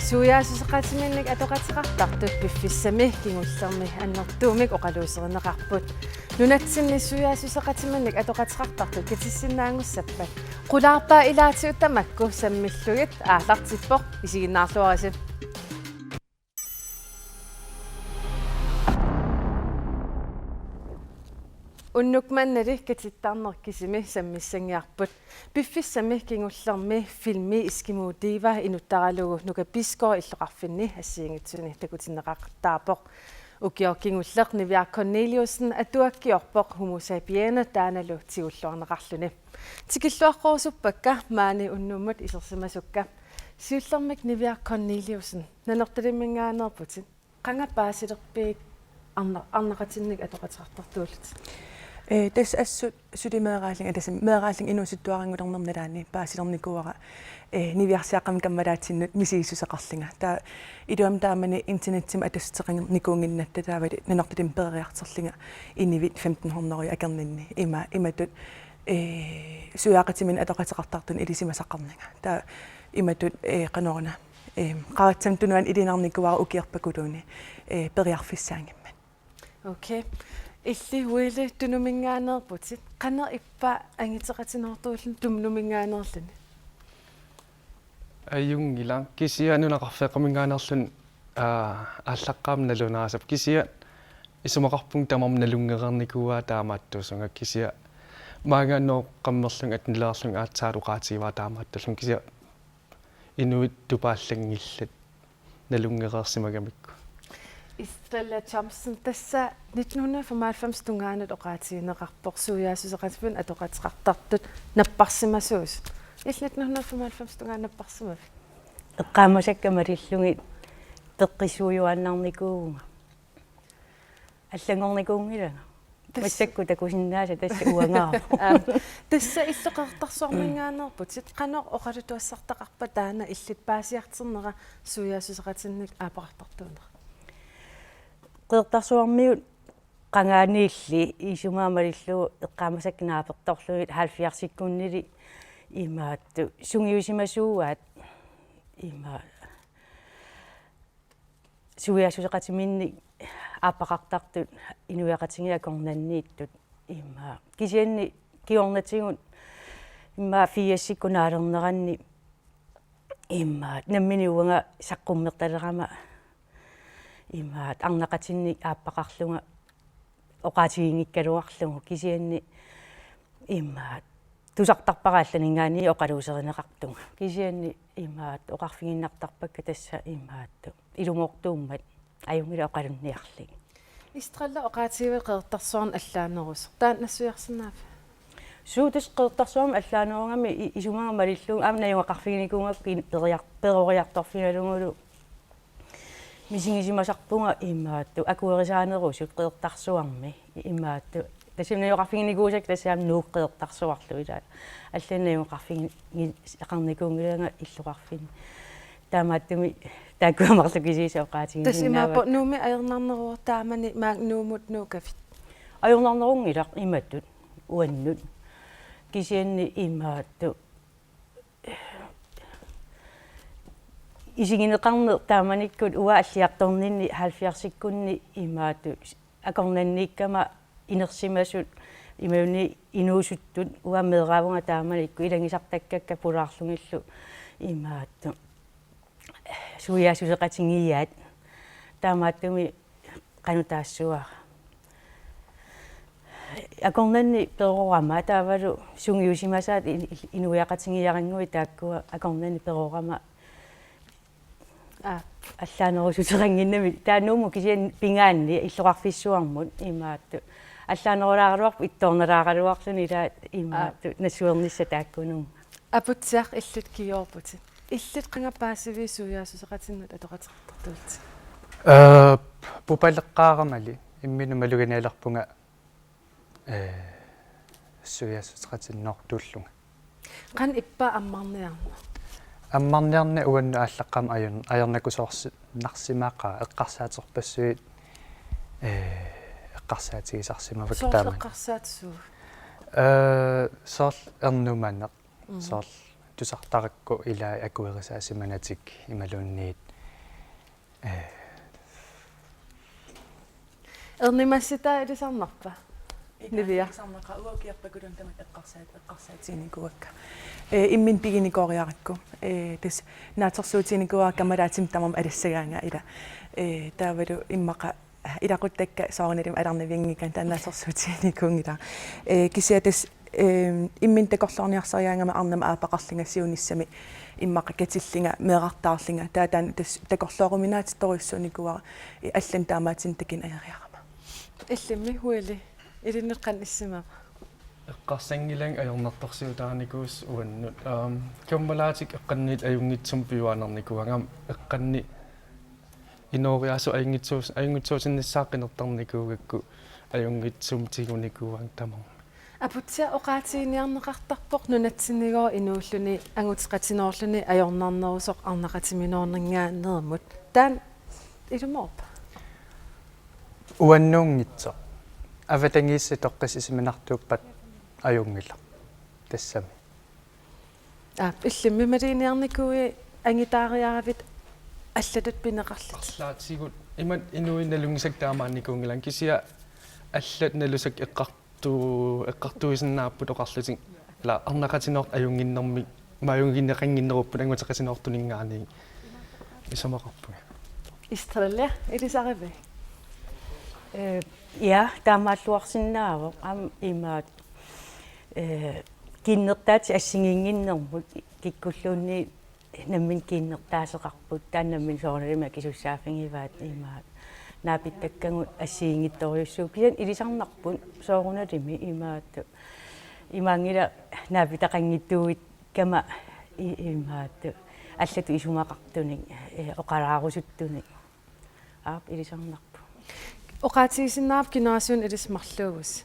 Suyaasuseqatiminnik atoqatiqartartut piffissami kingullermi annertuumik oqaluuserinneqarput nunatsinni suyaasuseqatiminnik atoqatiqartartut kitissinnaangussappat qulaarpaa ilaatiuttamakku sammillugit aallartippoq isiginnaarluarisi unnukmannali katittarnerkisimi sammissangiarput piffissami kingullermi filmi iskimuutiiva inuttaralugu nukapiskor illoqarfinni assiingitsuni takutinneqaqqaarpoq ukiorkingulleq Niviaq Corneliusen atuakkiorpoq Homo sapiens taanalu tigulluarneqarluni tikilluaqqorsuppakka maani unnummut isersimasukka siullermik Niviaq Corneliusen nanertalimmingaanerputit qangapaasilerpiik arneqatinnik atoqatiqartartuulut tässä assut sydimeeraalling tässä meeraalling inusittuarangulernernaani paasilernikuara niviarsiaqam kammalaatinnut misiisuseqarlinga taa iduam taamani internetsim atasteqangnikuunginnatta taavali nanertatim periarterlinga innivit 1500 akerninni imatut suyaaqatimin atoqatiqartartun ilisimasaqarninga taa imatut qanorna qaatsam tunuan ilinarnikuara ukierpakuluuni periarfissaangimman okay illi huile tunumingaanerputit qaner ippa angiteqatinortuullun tumnumingaanerluni ayungila kisia nunaqarfeqamingaanerlun ааллаққаамналунаасап кисия исумақарпун тамам налунгерникуа таамааттуусунга кисия маангаанноо қаммерлун атнилеерлун аатсаалуқаатигива таамааттуллун кисия инуит тупааллангиллат налунгереерсимагамикку Stella Thompson tassa 1995 tungaanat oqaatiineqarpoq suyaasuseqatipun atoqatiqartartut napparsimasuus 1995 tungaanapparsimavik eqqaamasakkamalillungi teqqissuujuannarnikuunga аллангорникуунгилага массакку такусиннааса тасса уангаарпу тасса иллеқертарсуармингааnerputit qanor oqalituassartaqarpa taana illit paasiarternera suyaasuseqatinnik aapaqartartuuneq qeertarsuarmiut qangaaniilli isumaamалиллугу эққаамасаккинааперторлугит 70-сиккуннили имаатту сунгиусимасууаат има суяасусеқатиминни ааппақартартут инуяқатингиа корнаннииттут има кисианни киорнатигут има 4-сиккунаалернеранни има намминиуанга саққуммерталерама имаат арнақатинник ааппақарлунга оqaатигингиккалуарлугу кисианни имаат тусартарпараалланингаани оқалуусеринеқартунга кисианни имаат оқарфигиннартарпакка тасса имаатту илумоортууммат аюнгила оқалунниарлиг истралла оqaатигиве қеэртарсуарн аллаанерус таан нассуярсинааф суутис қеэртарсуарм аллаанерунгами исумаамалиллуг аамна юнгақарфигиникунгапки перориарторфиналунгулу мисигисимасарпунга имаатту акуерисаанерусут қеэртарсуарми имаатту тасимнаёқарфигиникуусак тассаам нууққеэртарсуарлу ила алланаёқарфиги эқарникуунгиланга иллуқарфини таамааттуми тааккуамарлу кисисаоқаатигиннаава тасимаапо нууми аернарнеруор таамани маак нуумут нуукафит аернарнерунгилақ иматтут уаннут кисианни имаатту исигинеқарнер тааманиккут уа аллиарторнинни 70-сиккунни имаату акорнаннииккама инерсимасут имауни инуусуттут уа меэраавунга тааманикку илангисартаккакка пулаарлугиллу имаатту суяасусеқатингиаат таамааттуми қанутаассуа акорнанни перорама таавалу сунгиусимасаат инуяқатингиарангуи тааккуа акорнанни перорама аллаанерусутерангиннами таанууму кисиан пингаанни иллоқарфиссуармут имаатту аллаанерулаагалуарпу итторналаагалуарлуни илаа имаатту нассуернисса тааккунум апутсиақ иллут киорпути иллут қангапаасиви суяасусеқатиннут атоқатеқартартуулт пупалеққаарамали иммину малуганиалерпунга суяасусеқатиннортууллунга қан иппа аммарниарна аммарниарна уанну ааллаққам аернакусоорси нарсимааqa эққарсаатерпассуит эққарсаатигисарсимавак тааман эққарсаатсуу сорл эрнуманеқ сорл тусартаракку илаа акуерисаасиманатик ималуунниит Ernimassita ilisarnarpa. Nivia. Sarnaqa uakiarpakulun tamat eqqarsaatiinikuakka. Immin piginikoriarakku. Tis naatersuutiinikuaakka malaatim tamam alassagaanga ila. Taavalu immaqa ilaquttakka soornilim alarnivingikan taannaatersuutiinikuungila. Kisiatis immin takorlorniarsariaangama arnama aapaqarlingassiunissami immaqa katillinga meeqartaarlinga taataan tas takorlooruminaatittorissuunikuara allan taamaatin takin ajariarama. Illimmi huili. Ilinneqqan issimava. Eqqarsangilang ajornartorsiutaanikуус uannut kammalaatik eqqanniit ajungitsum piuaanarnikuangam eqqanni inooriasu ajungitsuusinnissaaqqinertarnikuugakku ajungitsum tigunikuang tamam. Aputsia oqaatiiniarneqartarpoq nunatsinnigo inuulluni angutiqatinorluni ajornarnerusoq arnaqatiminornangaannermut taan ilumorpa. Uannuungitso. Avatangiissi toqqisisiminartuuppat ajungilla. Tassami. Illimmi maliiniarnikui angitaariaravit аллатут пинеқарлат арлаатсигут имат инуинналунгисак таамаанникунгилан кисиа аллат налусак эққартуисиннааппут оқарлутин ла арнақатиноор аюнгиннэрми мааюнгиннеқангиннеруппут ангутеқасинортунингаани исамақарпуга истралля илисариве ja таамааллуарсинаава ам имаат киннертаати ассигингиннэрмут киккуллуунни наммин киннертаасеқарпут тааннаммин соорналима кисуссаафингиваат имаат наапиттаккангут ассигингитторюссуу кисан илисарнарпут сооруналими имаат имаангила наапитақангиттууит кама имаат аллату исумақартуник оқалаарусуттуник илисарнарпу оqaatigisиннаап гимнасиун илисмарлуугус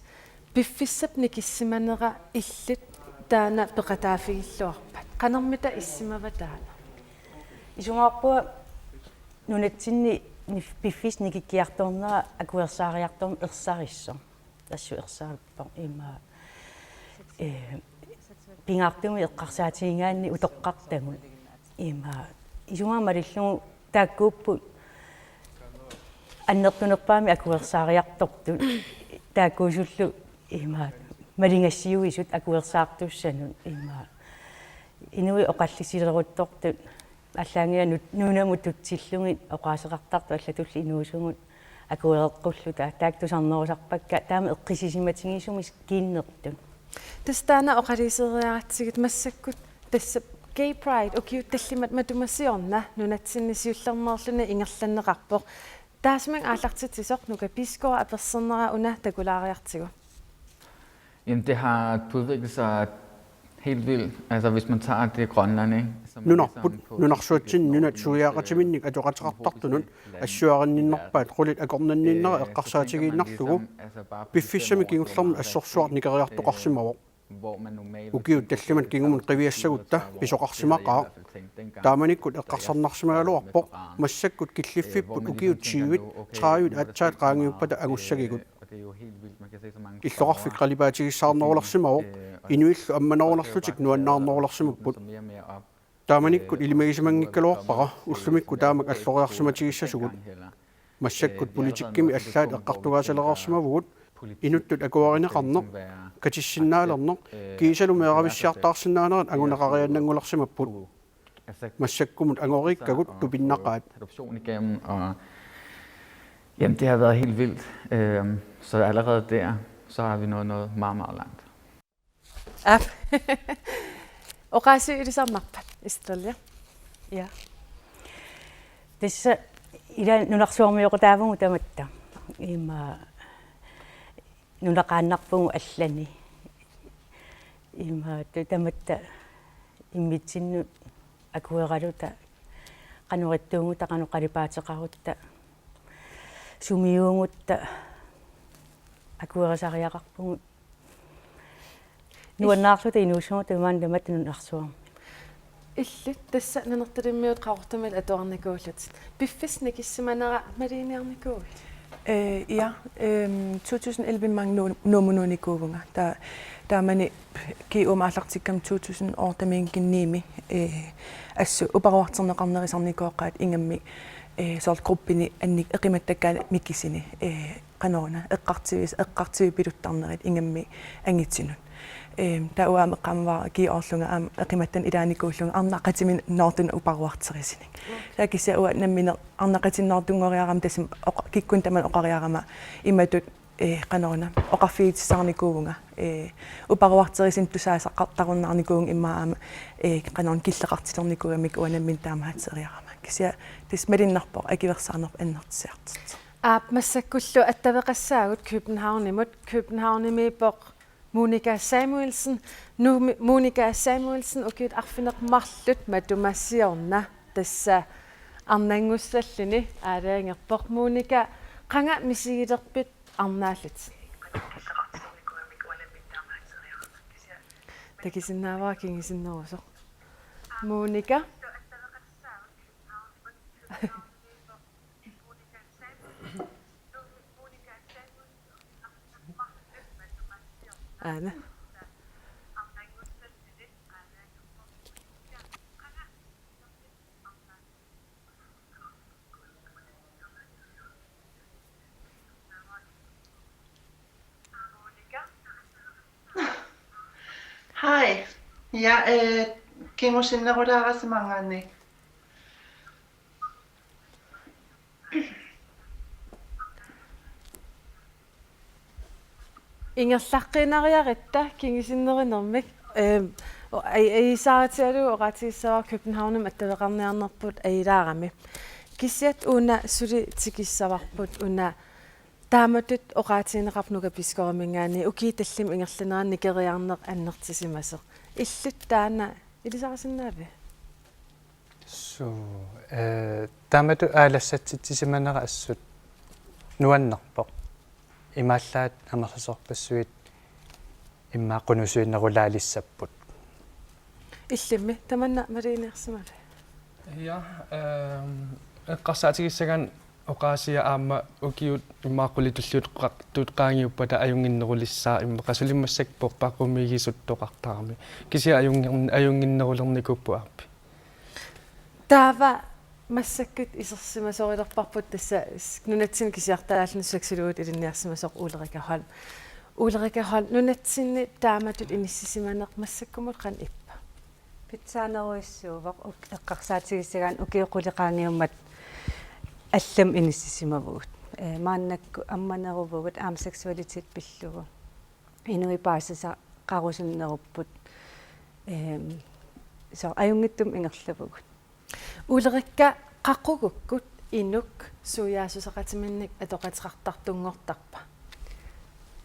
пиффиссап никиссиманера иллит таана пеқатаафигиллуарпат канермита иссимава таана исумаарпуа нунатсинни пиффис никиккиарторнера акуерсаариарторм ерсариссо тассу ерсаарпа има пингаартуми эққарсаатиингаанни утоққартагун има исумаамалиллугу тааккууппут аннертунерпаами акуерсаариарторту тааккуусуллу имаат малингассиуисут акуерсаартуссанут имаа инуи оқаллисилерутторту аллаангиа нунамут тутсиллугит оқаасеқартарту аллатулли инуусугут акуереққуллута таактусарнерусарпакка таама эққисисиматингисумис киннерту тастаана оқалисериаратсигит массаккут тасса gay pride окиут таллимат матумассиорна нунатсиннисиуллернерлуни ингерланнеқарпоқ таасман ааллартитсисоқ нука пискоа аперсернера уна такулаариартигу. Jamen det har udviklet sig helt vildt. Altså hvis man tager det Grønland, ikke? Nunarsuatsin nunatsuiaqatiminnik atuqatiqartartunun assuarinninnerpaat qulit akornanninnera eqqarsaatigiinnarlugu piffissami kingullermi assorsuart nikeriartoqarsimavo ukiut tallimat kingumun qiviassagutta pisoqarsimaqaa taamanikkut eqqarsarnarsimagaluarpoq massakkut killiffipput ukiut siivit traayut atsaat qaangiuppata agussagigut иллоqarfik qalipaatigissaarnerularsimavo inuillu ammanerularlutik nuannaarnerularsimupput taamanikkut ilimagisimanngikkaluarpaqa ullumikku taamak alloriarsimatigissaasugut massakkut politikkimi allaat eqqartugaasaleqarsimavugut inuttut akuarineqarneq katissinnaaleerneq kiisalumeeravissiartaarsinnaanerat aguneqariannangularsimapput massakkumut angorikkagut tupinnaqaat Jamen det har været helt vildt. Så allerede der, så har vi nået noget meget, meget langt. Oqaasi ilisarnarpat Australia. ja tassa ila nunarsuarmiuqutaavugu tamatta ima nunaqaannarpugu allani ima tamatta immitsinnu akueraluta qanurittuunguta qanuqalipaateqarutta sumiuungutta akuerisariaqarpugu nuannaarluta inuussugu tamaan tamat nunarsuarmi илли тасса нанерталиммиут qaortamil atuarnikuullat piffisnik issimanera maliiniarnikuugi ja 2011 mang nomununikuuvunga taamani kiumaallartikkam 2000 ortamiinkinniimi assu uparuarterneqarnerisarnikuoqqaat ingammi soort gruppini annik eqimattakkaana mikkisini qanoona eqqartivi piluttarnerit ingammi angitsinun ta uama qamwa ki orlunga am eqimattan ilaanikuullunga arnaqatimin noortun uparuarterisinik taakissa ua nammine arnaqatinnoortungoriaram tasum kikkun taman oqariarama imatut qanoona oqarfiitissarnikuugunga uparuarterisin tusaasaqartarunnaarnikuung immaama qanoon killeqartitornikuugamik uanammin taamahaateriarama kisia tismalinnarpo akiversaarnerp annertisaartit massakkullu attaveqassaagut Københavnimiipoq Monika Samuelsen Monika Samuelsen ukiut arfineqmarlut matumassiorna tassa arnangussallini aalaangerpoq Monika qanga misigilerpit arnaallut takisinnaavaa kingisinnerusoq Monika Anna. Hej, jeg er Kemosinnerudarasemangani. Ingerlaqqinariaritta kingisinnernermik ai saatialu oqatiissava Københavnum attaveqarniarnerput ailaarami kissiat una suli tikissavarput una taamatut oqaatiineqarnuga piskoramingaani ukiitallim ingerlinaanni keriarneq annertisimaseq illut taana ilisarasinaavi so tamatu aalassattissimanera assut nuannerpoq имааллаат амерласорпассуит иммааққунусуиннерулаалиссаппут иллимми таманна малиинеерсимала Ja, eqqarsaatigissagan oqaasiya aamma ukiut immaaqulitulluut qaangiuppata ajunginnerulissaa immeqasulimmassakpoq paqqumigisuttoqartarami kisia ajunginnerulernikuppu aappi taava массаккут исерсимасориlerparput тасса нунатсин кисиартаалнуссаксилуут илинниарсимасоқ уулерикахал нунатсинни тааматут иниссисиманеқ массаккумут қан иппа питсаанеруиссуувақ эққарсаатигиссагаан укиоқулеқаангиуммат аллам иниссисимавгут мааннакку амманерувгут аам сексуалитет пиллугу инуи паасаса қарусуннеруппут со аюнгиттум ингерлавгут уулерикка қаққугуккут инук суяасусеқатиминник атоқатеқартартунгортарпа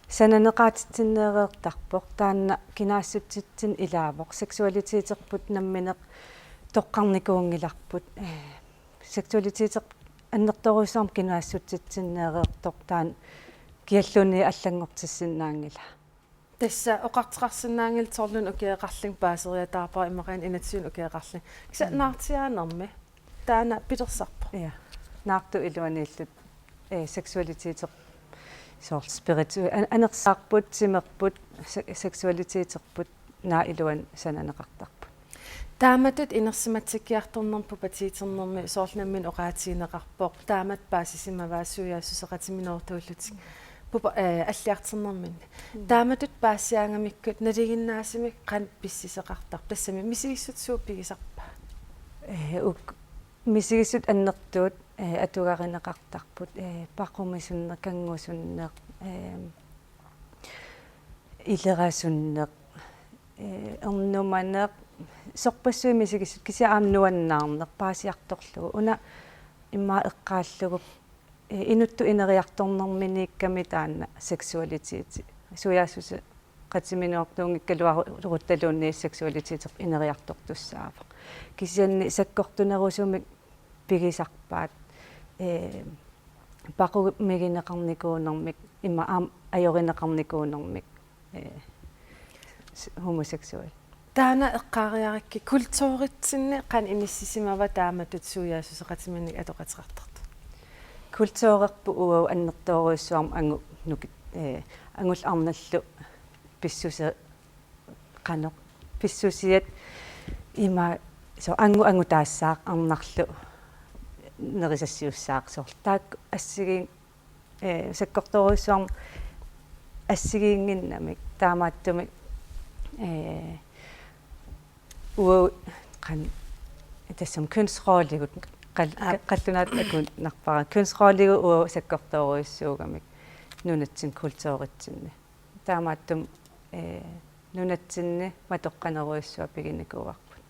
сананеқаатитсиннереертарпоқ таанна кинаассутситсин илаавоқ сексуалитетерпут намминеқ тоққарникуунгиларпут сексуалитетеқ аннерторуусаарм кинаассутситсиннереертоқ таан киаллуни аллангортиссиннаангила тасса оқартеқарсинаангил торлун укиеқарлин паасериатаарпара имақаан инатсиун укиеқарлин киса наартиаанерми таана питерсарпа я наарту илуаниллут сексуалитетеқ сорт спириту анерсаарпут симерпут сексуалитетерпут наа илуан сананеқартарпут тааматут инерсиматсиккиарторнерпу патиитернерми соорлнаммин оqaatiинеқарпоқ таамат паасисимаваасуяасусеқатиминеортууллутик аллиартернермин тааматут паассиаангамиккут налигиннаасимик қан писсисеқартар тассами мисигиссутсуу пигисарпа ук мисигиссут аннертуут атугаринеқартарпут паққумисуннеқ кангусуннеқ илерасуннеқ эрнуманеқ сорпассуи мисигиссут кисиаамнуаннаарнеқ паасиарторлугу уна имма эққааллугу инутту инериарторнэрминикками таанна сексуалитети суяасусе qatiminuartuungikkaluaruttалуунни сексуалитетер инериартортуссаавақ кисианни саккортунерусумик пигисарпаат пақумигинеқарникуунэрмик имма аам ajorинеқарникуунэрмик homosexual таана эққаариаракки культууритсинни қан иниссисимава тааматут суяасусеқатиминник атоқатеқартарту культуурерпу уау аннерторуиссуарм ангу нуки ангул арналлу писсусе qanoq писсусиат има со ангу таассаақ арнарлу нерисассиуссаақсоор таак ассигин саккорторуйссуарм ассигиингиннамик таамааттумик уо қан тассам kønsrollигут қаллунаат акун нарпара kønsrollигу уо саккорторуйссуугамик нунатсин культууритсинни таамааттум нунатсинни матоққанеруйссуа пигиникуарпут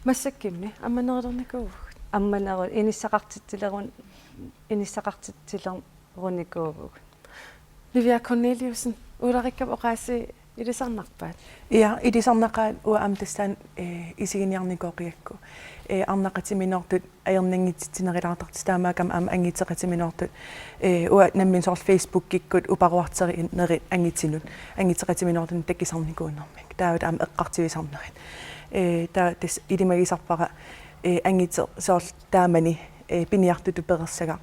массаккимни амманерилерникууг амманеру иниссақартитсилеруникуугук Livia Corneliusen улариккап оқааси илисарнарпаат Ja, idisarnaqaat uamtassan isiginiarnikoqiakku. Arnaqatiminortut ajerninngitsitsinerilaartartis taamaakam aama angiteqatiminortut ua nammin soorl Facebook-kikkut uparuarteri nerit angitsinut. Angiteqatiminortun takkisarnikuunnermik. Taavut aama eqqartivisarnerit. Taa tis idimagisarpara angite soorl taamani piniartutu perersaga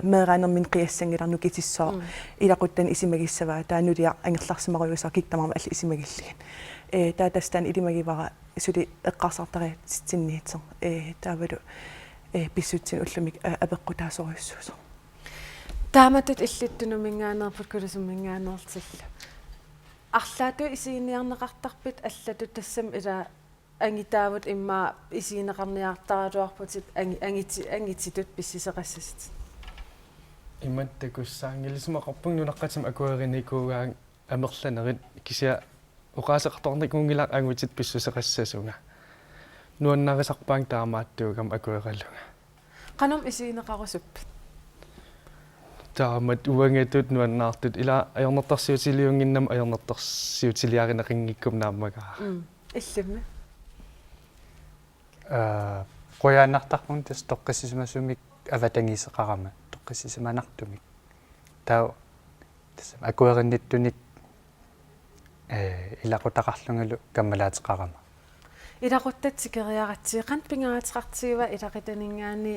meeraanermin qiassangilarnu kitissoo ilaquttan isimagissavaa taanulia angerlarsimarujusaa kiktamarma alli isimagilligin taatastaan ilimagivara suli eqqarsartariatsinniitser taavalu pissutsin ullumik apeqqutaasoriussuuso taamatut illittunuminngaanerput kulusumminngaanertilla арлаату исигиниарнеқартарпит аллату тассам ила ангитаавут имма исигинеқарниартаруарпутит ангититут писсисеқассасит имматтакуссаангилисмақарпуг нунаққатсам акуеринникуугаан амерланерит кися оқаасеқарторникуунгилаа ангутит писсусеқассасунга нуаннарисарпаан таамааттуугам акуераллунга qanum исигинеқарусуппит таамат уангатут нуаннаартут ила аёрнертарсиутилиунгиннам аёрнертарсиутилиаринеқингиккум нааммагаа иллимми qoyaannartarpun tas toqqissismasumik avatangissaqarama toqqissisimanartumik tau tas akuerinnittunik ilaqutaqarlungalu kammalaatiqarama илақуттат сикериаратсиеқан пингааатеқартигива илақитанингаани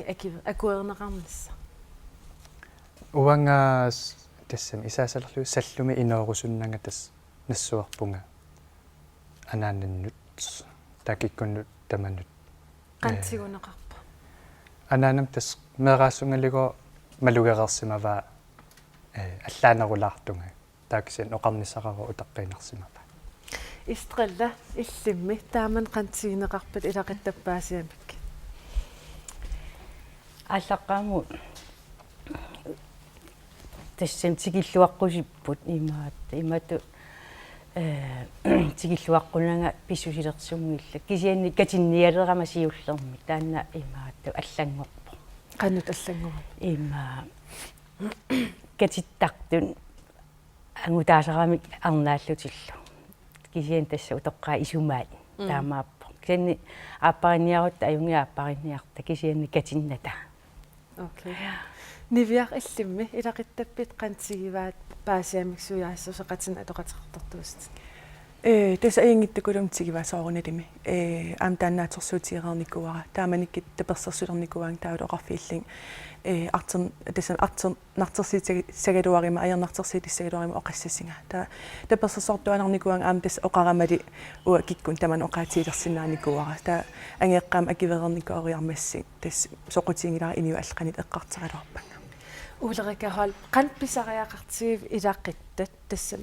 акуернеқарнисса uangaas tassam isaasallerlu sallumi ineerussunnanga tas nassuarpunga anaanannut takikkunnut tamanut qantsiguneqarpa anaanam tas meeraassungaligoo malugereersimava allaanerulaartunga taakisen oqarnissaqaru utaqqinarsimava истрилла иллимми тааман qantsigineqarpat илақиттаппаасиамик аллаққаму тассам тигиллуаққусиппут имату тигиллуаққунага писсусилерсунгилла кисианни катинниалерама сиуллерми таанна имаатту аллангорпо qannut аллангуа има катиттартун ангутаасарамик арнааллутиллу кисиан тасса утоққаа исумаат таамааппо кисианни ааппариниарут аюнгиааппариниарта кисианни катинната окей нивиар иллимми илақиттаппит qantsigivaat paasiamiksuiaassусеқатин атоқатеқартартуust тас аингиттакулум тигивасооруналими аам тааннаатсорсуутиераарникуара тааманиккит таперсерсулерникуаан таавал оқарфииллин артер тасан артер нартерсиитсагалуарима аернартерсиитиссагалуарима оқассасинга та таперсерсортуанарникуаан аам тас оқарамали уа киккун таман оқаатиилерсинааникуара та ангеэққаам акиверерникуариармасси тас соқутингилара иниу аллақанит эққартаралуарпанга улерикахол qanpisariaqartigив илаққиттат тассам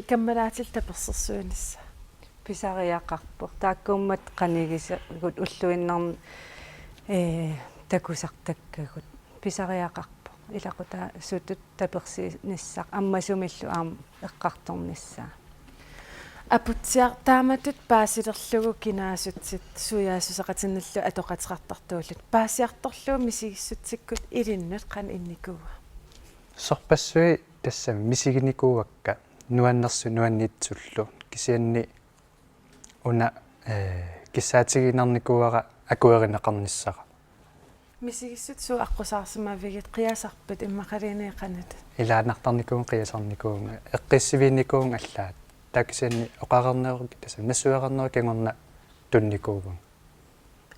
каммалаатил таперсерсуанисса писариақарпо тааккуммат канигисагут уллуиннарни такусартаккагут писариақарпо илақута сутут таперсиниссақ аммасумиллу аам эққарторниссаа апутсиар тааматут паасилерлугу кинаасутсит суяасусеқатинналлу атоқатеқартартуулут паасиарторлуу мисигиссутсиккут илиннут qan инникуа sorpassui tassam misiginikuuakka nuannersu nuanniitsullu kisianni una kissaatigинарникуара акуеринеқарниссара мисигиссут суу аққусаарсимавигит қиасарпат иммақалинеқанат илаанартарникуун қиасарникуунга эққиссивиинникуун аллаат такисианни оқарернерук тассам нассуақарнеру кангорна тунникуувун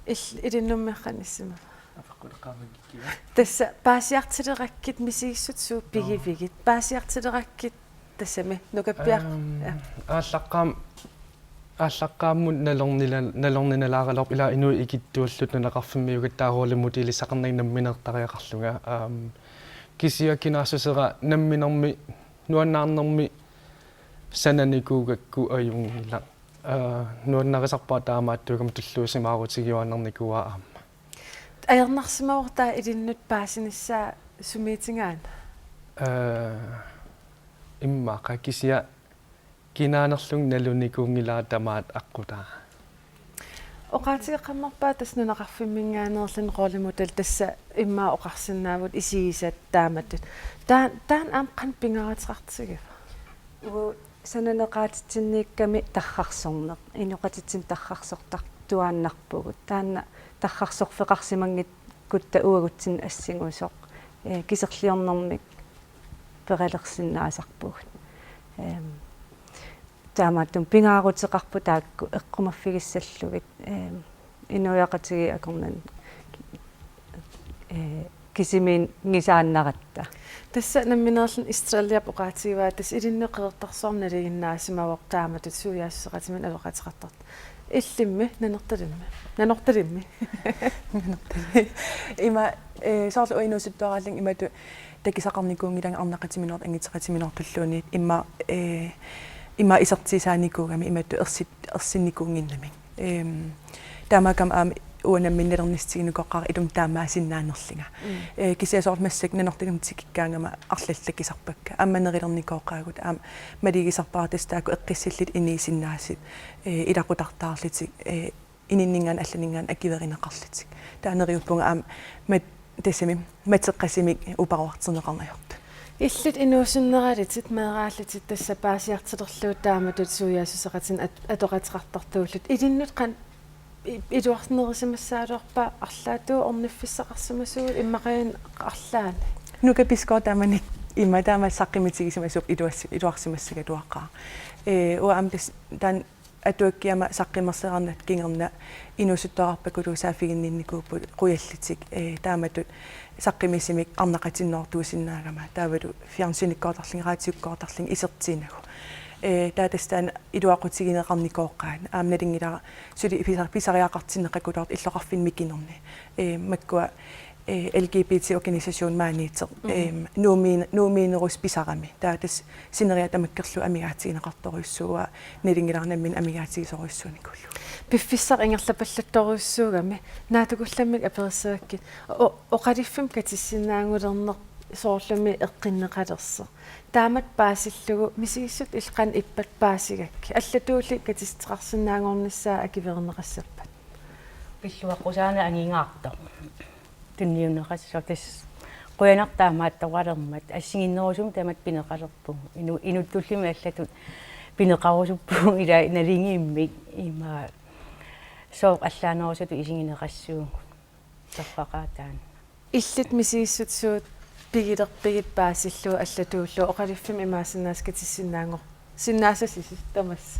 илиннуммеққаниссима тасса паасиартилераккит мисигиссут суу пигивигит паасиартилераккит тассами нукаппиақ ааллаққаам ааллаққааммут налорниналааралоорп ила инуи икиттуаллут нунеқарфиммиугаттааруулиммут илисақарнайнамминертариақарлуга кисиа кинаассусера намминерми нуаннаарнерми сананикуугакку аюнгила нуаннарисарпаа таамааттугам туллуусимаарутигиуаннерникуа аама аернарсимаортаа илиннут паасиниссаа сумиитингаан иммақа кисиа кинаанерлун налуникуунгилаа тамаат аққутаа оқаатигеққаммарпаа тас нунеқарфиммингаанерлин қолимутал тасса иммаа оқарсинаавут исиисат тааматтут таан аамқан пингаратиқартигив сананеқаатитсинниикками таррарсорнеқ инуқатитсин таррарсортар туааннарпугут таанна таррарсорфеқарсимангит кутта уагутсин ассигусоқ кисерлиорнэрмик пералерсиннаасарпугут таамааттум пингаарутеқарпу таакку эққумаффигиссаллугит инуяқатиги акорнан кисимин нисааннаратта тасса намминерлин истралиап оқаатигиваа тас илиннеқеэртарсоорналигиннаасимавоқ тааматут суяассеқатимин алоқатеқартарт иллимми нанорталимми има соорлу уинуусуттуараллин имату такисақарникуунгилан арнақатиминерт ангитеқатиминертуллуунит имма исертисааникуугами имату ерсинникуунгиннами таамакам аами уанамминнернистигинукоққара илум таамаасиннаанерлинга кисиасоор массак нанорталумтиккаангама арлаллакисарпакка амманерилерникооқаагут аама малигисарпаратастааку эққиссиллит инисиннаасит илақутартаарлитик ининнингаан алланингаан акиверинеқарлитик таанериуппунга аама мат тассами матеққасимик упаруартернеқарнаёрт иллит инуусиннералитит меерааллитит тасса паасиартилерлуут тааматут суяасусеқатин атоқатеқартартууллут илиннут қан идуарнерисимассаалуарпа арлаатуу орниффиссақарсимасуут иммақаин арлаани нука пискоо тааманик имма таама саққимитигисимасуп идуарсимассага туаққаа уаамтас таан атуаккиама саққимерсеқарнат кингерна инуусуттоарпакулу саафигиннинникууппут қуяллитик тааматут саққимисимик арнақатиннортуусиннаагама таавалу фиарнсиниккоотарлин исертиинагу таатастаан илуақутигинеқарникооққаан аамналингилара сули писариақартиннеқакулуарт иллоқарфин микинерни маккуа LGBT organisation маанитер нуумиинерус писарами таатас синериа тамаккерлу амигаатигинеқарторуйссуа налингиларнаммин амигаатигисоруйссууникуллу пиффиссар ингерлапаллутторуйссуугами наатукулламик апериссаваккит оқалиффим катиссинаангулернеқ соорлуми эққиннеқалерсо таамат паасиллугу мисигиссут илқан иппат паасигакки аллатуули катистеқарсинаангорниссаа акивернеқассаппат пиллуаққусаана ангингаарто тунниунеқассо тас қуянартаамааттоқалермат ассигиннерусум тамат пинеқалерпу инуттуллими аллатут пинеқарусуппу ила налингииммик има соо аллаанерусуту исигинеқассуу тарфақаатаан иллит мисигиссут суут пигилерпигит паасиллуу аллатууллу оқалиффим имаасиннаас катиссинаангор синнаасасис тамас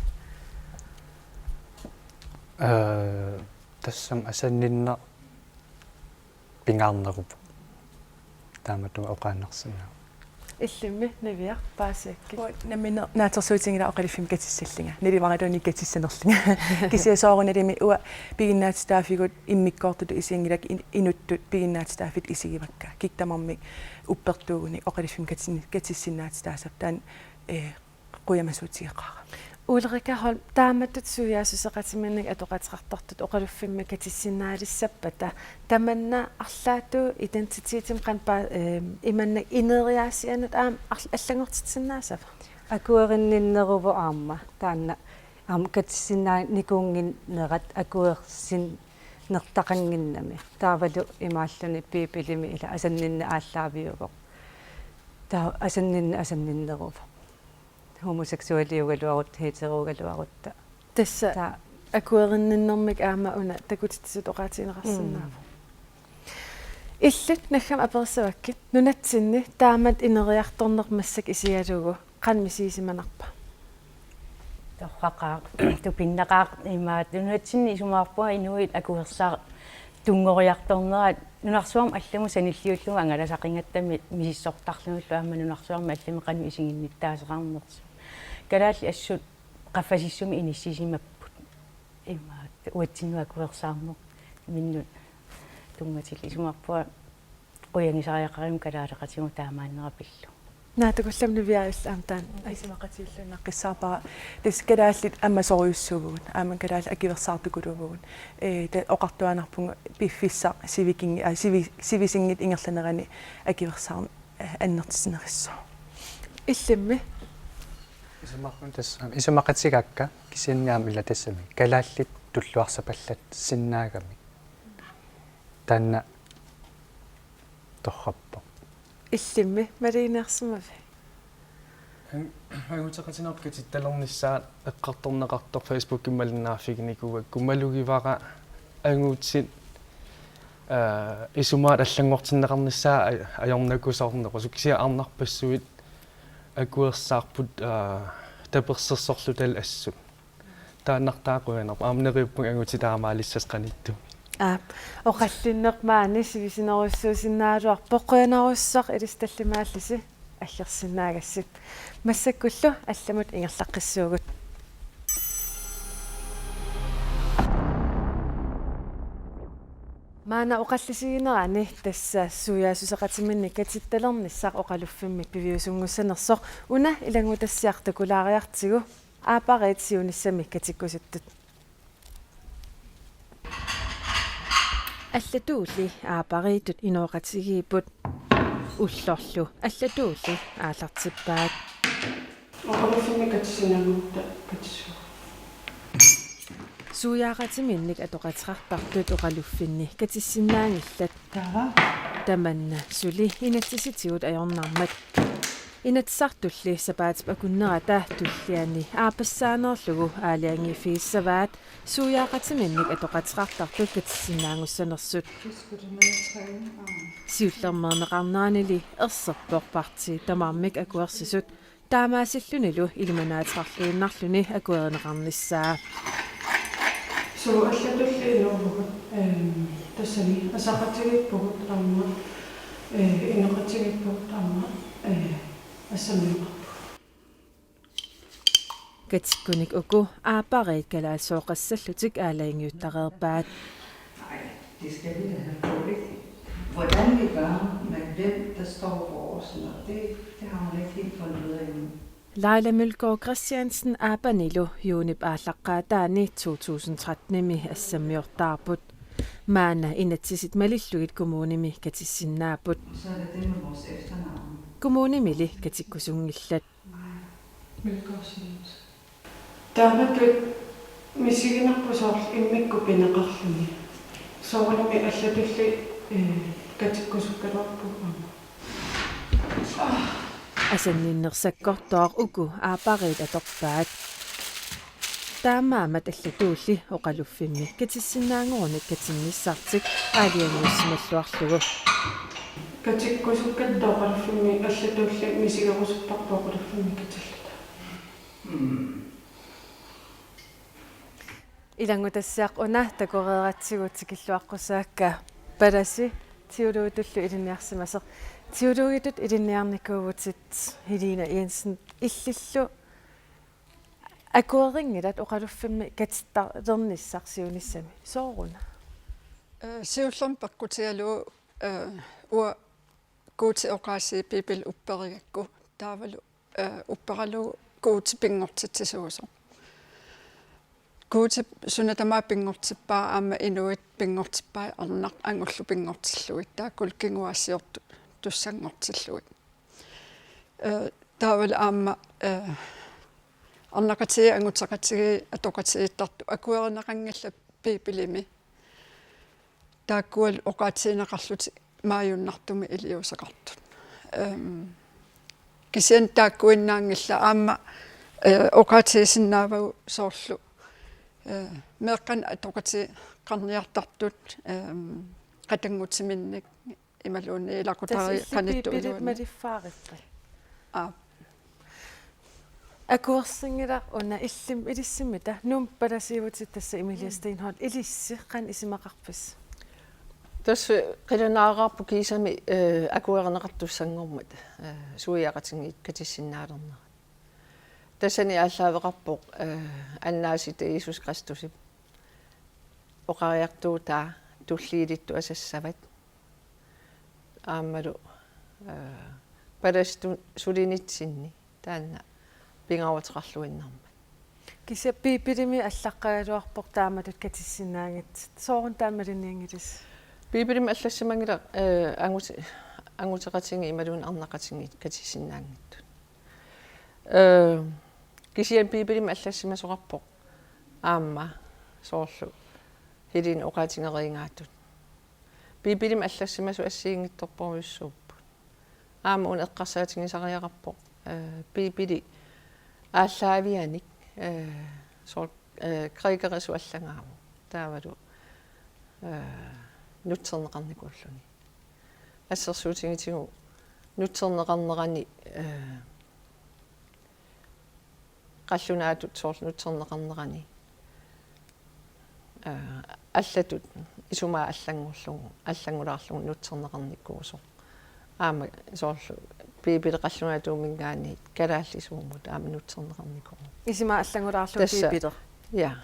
тассам асаннинна пингаарнеруп таамату оқааннерсинаа иллимми навиар паасиакки наммина наатерсуутингила оқалиффим катиссаллинга ниливарадуни катиссанерлинга кисиасооруналими уа пигиннаатстаафигут иммиккоортуту исиангилак инуттут пигиннаатстаафит исигивакка киктамармик уппертуугуни оқалиффим катиссиннаатстаасап таан қуямасуутигеқара улерика хол тааматтут суяасусеқатиминник атоқатеқартартут оқалуффимми катиссиннаалиссаппата таманна арлаатуу идентититим қанпа иманна инериаасианут аам аллангортитсиннаасава акуеринниннеруву аама таанна аама катиссиннаа никуунгин нерат акуерсин нертақангиннами таавалу имааллуни пипилими ила асаннинна ааллаавиугоқ таа асанниннерува homosexualiugaluarut heterogaluarutta тасса акуеринниннэрмик аама уна такутитсут оқаатинеқарсинаава иллут наггам аперсаваккит нунатсинни таамат инериарторнермассак исиалугу қан мисисиманарпа таррақаа тупиннақаа имаат нунатсинни исумаарпуа инуит акуерсаа тунгориарторнерат нунарсуам алламу саниллиуллуга ангаласақингаттами мисиссортарлугуллу аама нунарсуарма аллами қану исигинниттаасеқарнерсу калаалли ассут qaffasissumi inissisimapпут имаат уатсинуа куерсаармо миннут тунгатил исумарпуа уянгисариақарим калаалеқатигу таамааннерапиллу наатакулламни виааллаам таан исимақатиуллунаа қиссаарпара таскалааллит аммасориуссуугун ааман калаал акиверсаартукулуувгун та оқартуанарпунга пиффисса сивикинги сивисингит ингерланерани акиверсаар аннертиснериссо иллимми исумақатигакка кисинниам ила тассами калааллит туллуарсапаллат синнаагами таанна торраппо иллимми малинеерсимави агутеқатинерпкати талернissaат эққарторнеқартор Facebook киммалиннааффигникуга кумалугивара агуутсит исумаат аллангортиннеқарниссаа аёрнакусаорнеқу суксиа арнарпассуит акуерсаарпут таперсерсорлу тал ассут тааннартаақуянер аамнериуппун агутитаамаалиссас қанитту оқаллиннермаани сивисинеруссуусиннаалуар поққуянаруссақ илисталлимааллиси аллерсинаагассит массаккуллу алламут ингерлаққиссуугут маана оқаллисигинерани тасса суяасусеқатиминни катитталерниссақ оқалуффиммик пивиусунгуссанерсоқ уна илангутассиартакулаариартигу аапариит сиуниссами катиккусуттут аллатуули аапариитут инооқатигииппут уллорлу аллатуули аалартиппаат оқалуффимми катисинагуутта катиссуу суяақатиминник атоқатеқартартут оқалуффинни катиссиннаангиллат таманна сули инатсиситигут аёрнармат инатсартулли сапаатип акуннерата туллиани аапассаанерлугу аалиангифииссаваат суяақатиминник атоқатеқартартут катиссиннаангуссанерсут сиуллермернеқарнаанили ерсерпорпарти тамармик акуерсисут таамаасиллунилу илиманаатерарлуиннарлуни акуернеқарниссаа суу аллатулли нуувгут тассани асақатигиппугут аама инеқатигиппугут аама ассамиуқарпу катиккуник уку аапариит калаасооқассаллутик аалаингиуттареерпаат Det skal vi da have på, ikke? Hvordan vi gør, men hvem der står for os, det har hun ikke helt fundet ud af endnu. Laila Mølgaard Christiansen Abanilu Junip Aalaqqaataani 2013-mi assamiortaarput maana inatsisit malillugit kommunimi katissinnaaput Så er det det med vores efternavn. kommunimili katikkusungillat милкорсинус тааматут мисигинерпусоор иммикку пинеқарлуни соорнами аллатулли катиккусуккалуарпу асанниннерсаккортоор уку аапариит аторпаат таамаамат аллатуулли оқалуффимми катиссиннаангоруник катинниссартик аалиангуссималлуарлугу катиккусуккаттоқалуффимми аллатулли мисигерусуппарпоқалуффимми катиллута илангутассаақ уна такореератсигут тикиллуаққусаакка паласи тиулуутуллу илинниарсимасеқ тиулугитут илинниарникуугутит Helena Jensen иллиллу акуерингилат оқалуффимми катиттарнissarsiunissami сооруна сиуллерм паккутиалу уа гуути оқааси пипил упперигакку таавалу уппералу гуути пингортитсисуусо гуути сунатамаа пингортиппаа аама инуит пингортиппаа арнақ ангуллу пингортиллуит тааккул кингуассиорту туссангортиллуит таавал аама арнақатиги ангутсақатиги атоқатигиттарту акуернеқангилла пипилими тааккуал оқаатиинеқарлути мааюннартуми илиусеқартут кисиан тааккуиннаангилла аама оқаатиисиннаавагу соорлу меэққан атоқати қарниартартут қатангутсиминник ималуунни илақутари қаниттуилуунни малиффаариттри акуерсингила уна иллим илиссимита нум паласиивутит тасса Emilia Stenholt илиссеққан исимақарпас тас қилунаараарпу кисами акуернеқартуссангормат суиақатингит катиссиннаалернера тассани ааллаавеқарпоқ аннаасите Иисус Кристуси oqariartuutaa tulliilittu asassavat aammalu padastun sulinitsinni taanna pingaavateqarluinnarma kisia piipilimi allaqqigaluarpoq taamatut katissinnaangit soorun taamaliniangilis piipilimi allassimanngila anguteqatingi imaluun arnaqatingi katissinnaangittut kisian piipilimi allassimasoqarpoq aamma soorlu hilin oqaatingeriingaatut piipilim allassimasu assiingittorporuissuupput aama un eqqarsaatingisariaqarpoq piipili ааллаавианик сор кригерису аллагааву таавалу нутсернеқарникууллуни ассерсуутингитигу нутсернеқарнерани қаллунаатут соор нутсернеқарнерани аллатут исумаа аллангуурлугу аллангулаарлугу нутсернеқарниккуусо аама соорлу пипилеқарлунаатуумингаани калааллисуумут аама нутсернеқарникуу исима аллангулаарлу пипиле я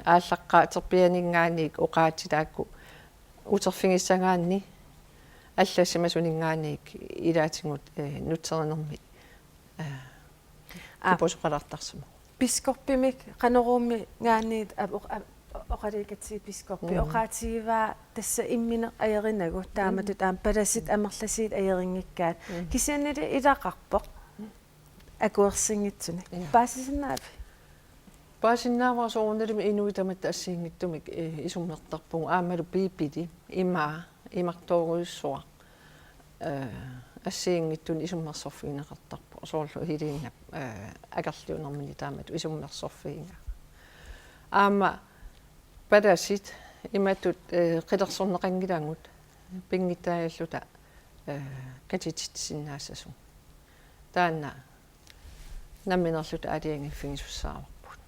ааллаққаатерпианингаанник оқаатилаакку утерфингиссагаанни аллассимасунингаанник илаатингут нутсернерми кипосоқалартарсума пискорпимик канеруумми гаанниит оқаликатси пискорпи оқаатигиваа тасса иммине аеринагу тааматут аам паласит амерласиит аерингиккаат кисианнили илақарпоқ акуерсингитсуни паасисинаави паасиннааварсоорналими инуитамат ассиингиттумик исуммертарпугу аамалу пипили имаа имартооруйуссуа ассиингиттуни исуммерсорфигинеқартарпо соорлу хилииннап акарлиунэрмини таамату исуммерсорфигинга аама падасит иматут қилерсорнеқангилангут пингиттааллута катититсиннаассасу таанна намминерлута алиангиффигисуссаарпут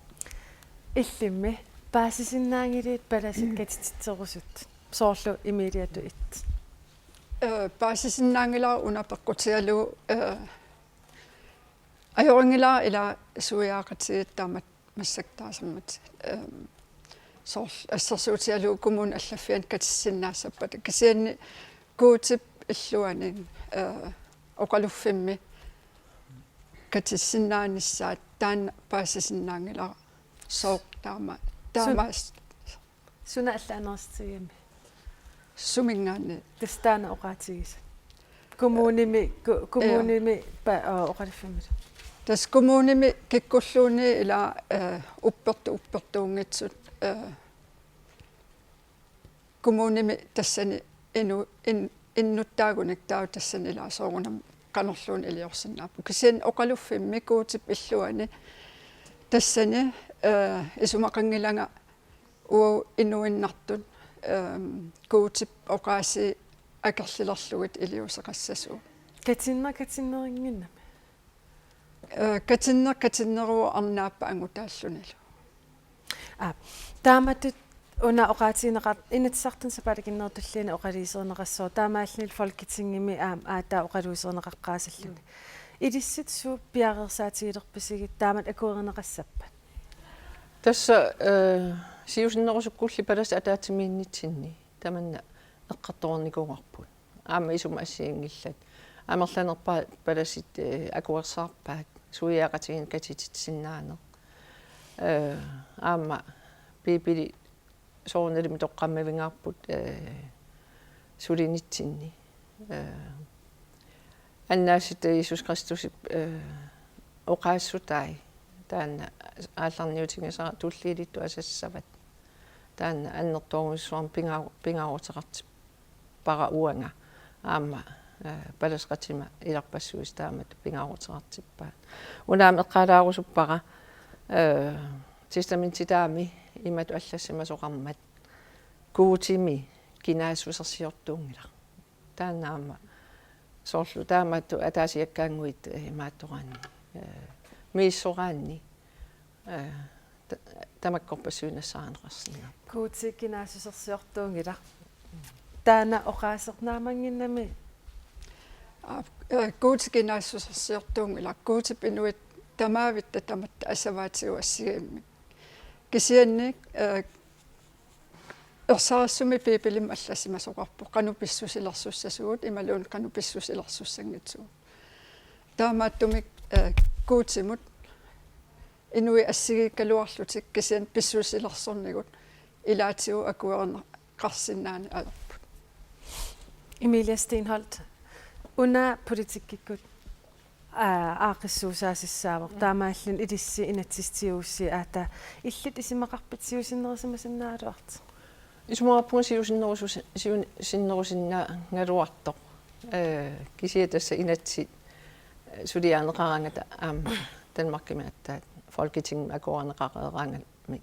иллимми паасисиннаангилиит падасит катититсерусут соорлу имилиату ит паасисиннаангила унапеққутиалу аёрингила ила суяақатиит таамат массактаасаммат соор ассерсуутиалу коммун аллаффиан катиссиннаассаппат кисианни куутип иллуанин оқалуффимми катиссиннааниссаат таан паасисиннаангила соор таама суна аллаанерстигими сумингаани тастаана оқаатигис коммуними оқалуффимми тас коммуними киккуллууни ила уппертуунгитсут коммуними тассани иннуттаагуник таа тассани ила соорунам канерлуун илиорсиннааппу кисиан оқалуффимми куутип иллуани тассани исумақангилага уу инуиннартут куутип оқааси акерлилерлугит илиусеқассасуу катиннерингиннами катиннеруу арнааппа ангутааллуналу тааматут уна оқаатинеқар инатсартан сапалакиннертуллиина оқалисернеқассоо таамааллил фолкитингими аатаа оқалуисернеқаққаасаллуни илиссит суу пиарерсаатигилерпасигит таамат акуернеқассаппа тасса сиусиннерусуккулли палас атаатимииннитсинни таманна эққарторникуарпут аама исума ассиингиллат амерланерпаа паласит акуерсаарпаат суиаақатигин катититсиннаанер аама пипили соорнелими тоққаммавингаарпут сулинитсинни аннаасит Иисус Кристусип оқаассутай таанна аалларниутингасара туллиилитту асассават таанна аннертооруссуарм пингаагутеқартип пара уанга аама паласқатима иларпассуис таамат пингаагутеқартиппаат унаам эққалаарусуппара тестаментитаами имату аллассимасоқармат куутими кинаассусерсиортуунгила тааннаама соорлу тааматту атаасиаккаангуит имааттораани мииссораанни тамаккорпассуинассаарнеқарсинаа куути кинаассусерсиортуунгила таана оқаасернаамангиннами куути кинаассусерсиортуунгила куутип инуит тамаавитта таматта асаваатигу ассигимми кисианник ерсаассуми пипилим аллассимасоқарпо қануписсусилерсуссасуут ималуун қануписсусилерсуссангитсуут таамааттумик куутимут инуи ассигиккалуарлутик кисиан писсусилерсорнигут илаатиу акуерна қарсиннаани аерпут Emilia Stenholt una politikkikut аақиссуусаасиссаавор таамааллун илисси инатсистиусси аата иллит исимақарпитсиусиннерисимасиннаалуарт исумараппун синнерусинна галуарто кисиатасса инатси сулиаанеқарангата аама Danmarkимааттаат Folketing акуарнеқареерангами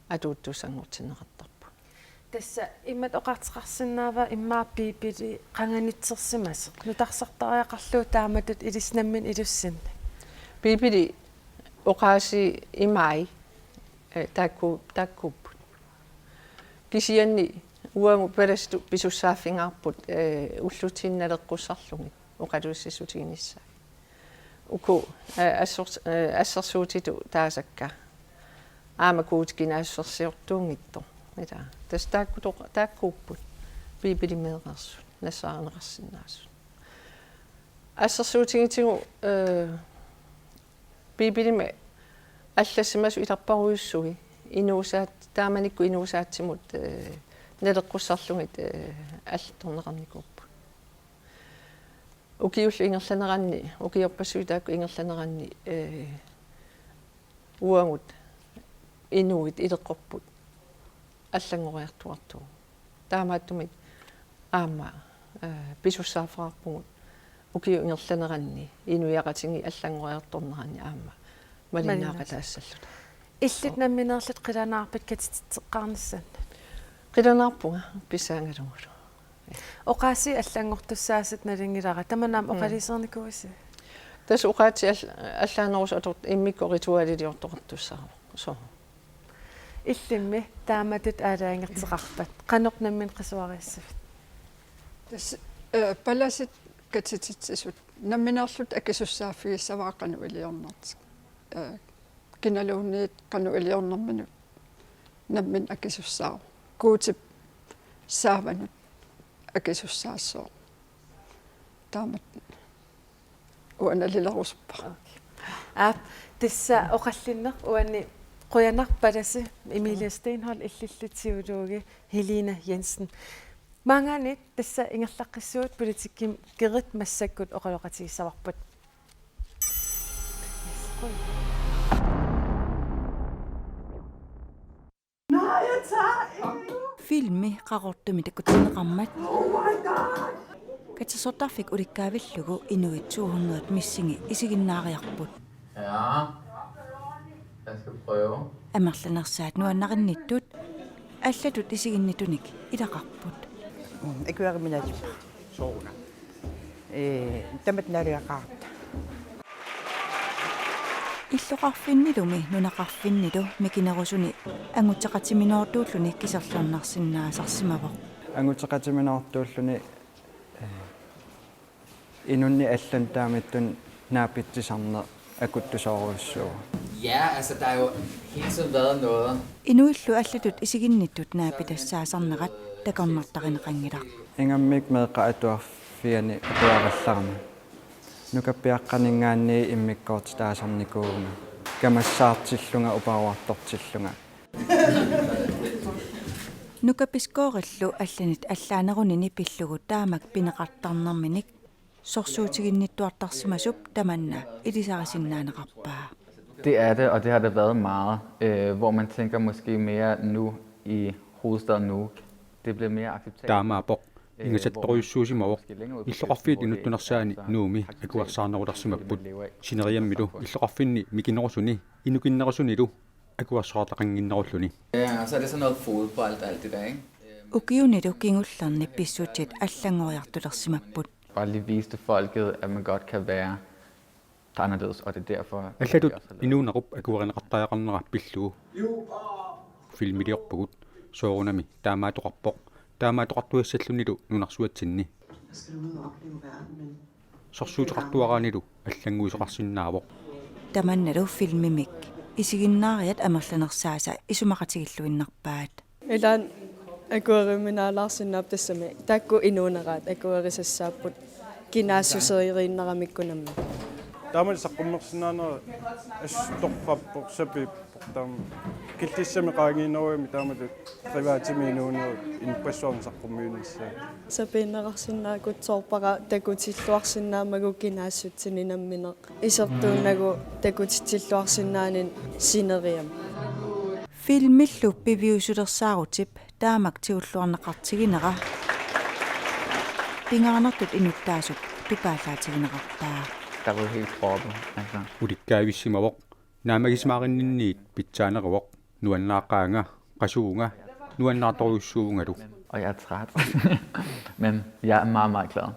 атууттуссангортиннеқартарпу тасса иммат оқартеқарсинаава иммааппииппили қанганитсерсимас нутарсартариақарлуу тааматут илиснаммин илуссинна пипили оқааси имай таккуппут кисианни уаму паласту писуссааффингаарпут уллутинналеққуссарлуги оқалуиссисутигинисса уку ассерсуутиту таасакка аамакуут кинаассерсиортуунгитто ита тас тааккуппут пипилимеэқарсут нассаарнеқарсиннаасут ассерсуутигитигу пипилиме аллассимасу иларпаруйуссуги инуусаат тааманикку инуусаатсимут налеққуссарлугит аллторнеқарникууппу укиуллу ингерланеранни укиорпассуитаакку ингерланеранни уангут инуит илеққорпут аллангориартуартуу таамааттумит аама писуссаафаарпугут укиу ингерланеранни инуяқатинги аллангориарторнеранни аама малиннаақатаассаллута иллит намминерлит қиланаарпит катитсеққарнissan қиланаарпунга писаангалунгулу оқааси аллангортуссаасат налингилара таманаам оқалисерникуиси тас оқаати аллаанерус аторт иммикко ритуалилиортоқартуссаару со иллимми тааматут аалаангертеқарпат қанорнаммин қисуариассавит тас паласит катитсисут намминерлут акисуссааффигиссаваақану илиорнартик киналуунниит кану илиорнэрмину наммин акисуссаа куутип сааванут акисуссаассоо таамат уаналилерусуппа тасса оқаллиннер уанни қуянарпаласи Emilia Stenholt иллиллитсиулууги Helena Jensen мангаанит тасса ингерлаққиссуут политикким керит массаккут оқалоқатигиссаварпут Filmi qaqortumi takutineqarmat. Katsassortarfik ulikkaavilllugu inuit 200 missingi isiginnaariarput. Ja. Jeg skal prøve. Amerlanersaat nuannaqinnittut аллатут isiginnitunik ilaqarput. Ikuariminajip. Soona. Tamat naaliaqaarta. Illoqarfinnilumi nunaqarfinnilu mikinerusuni angutseqatiminortuulluni kiserlernarsinnaasarsimavoq. Angutseqatiminortuulluni inunni allan taamittun naapitsisarne akuttusoorussuu. Ja, altså der er jo hele tiden været noget. Inuillu allatut isiginnittut naapitassaasernerat takornartarineqangilaq. Ingammik meeqaatuarfiani atuarallarma. Nukappiaqqaningaanni immikkoortitaasarnikuunga. Kamassaartillunga upaaruartortillunga. Nukapiskoorillu allanit allaanerunini pillugu taamak pineqartarnerminik sorsuutiginnittuartarsimasup tamanna ilisarisinnaanaqarpaa. Det er det, og det har det været meget, hvor man tænker måske mere nu i hovedstaden Nuuk. Det bliver mere acceptabelt. Taamaapoq ingasattoruissuusimavoq illoqarfiit inuttunersaani nuumi akuarsaanerullersimapput sineriammilu illoqarfinni mikinerusuni inukinnerusunilu akuarssoartaqanginnerulluni. Ja, så er det sådan noget fodbold og alt det der, ikke? Ukiunilu kingullerni pissuutit allangoriartulersimapput. Bare lige viste folket, at man godt kan være anderledes, og det er derfor... Allatut inuunerup akuarineqartaajarnera pillugu filmiliorpugut soorunami taamaatoqarpoq taamaatoqartuassallunilu nunarsuatsinni sorsuutiqartuaraanilu allanguisoqarsinnaavoq tamannalu filmimik isiginnaariat amerlanersaasa isumaqatigilluinnarpaat илаан акуариминаалаарсинаап тассами таакку инуунераат акуарисассааппут кинаассусерииннерамиккунамми таамал саққуммерсинаанера астоққаппоқ сапиппоқ таама киллиссами qaangiineruimi таамалу приваатими инуунеру инпассуарни саққуммиунissаа сапииннеқарсинаакут соорпара такутиллуарсинаамагу кинаассутсининамминеқ исертууннагу такутитиллуарсинаанин синериам Filmillu piviusulersaarutif taamak tiulluarneqartiginera pingaarnertut inuttaasuk tupaallaatigineqarpaa Der er helt proppet. Altså. Udikkaavissimavoq naamagismaarinninniit pitsaaneruvoq nuannaaqaanga qasuunga nuannaartorjussuungalu. Og jeg er træt. Men jeg er meget, meget glad.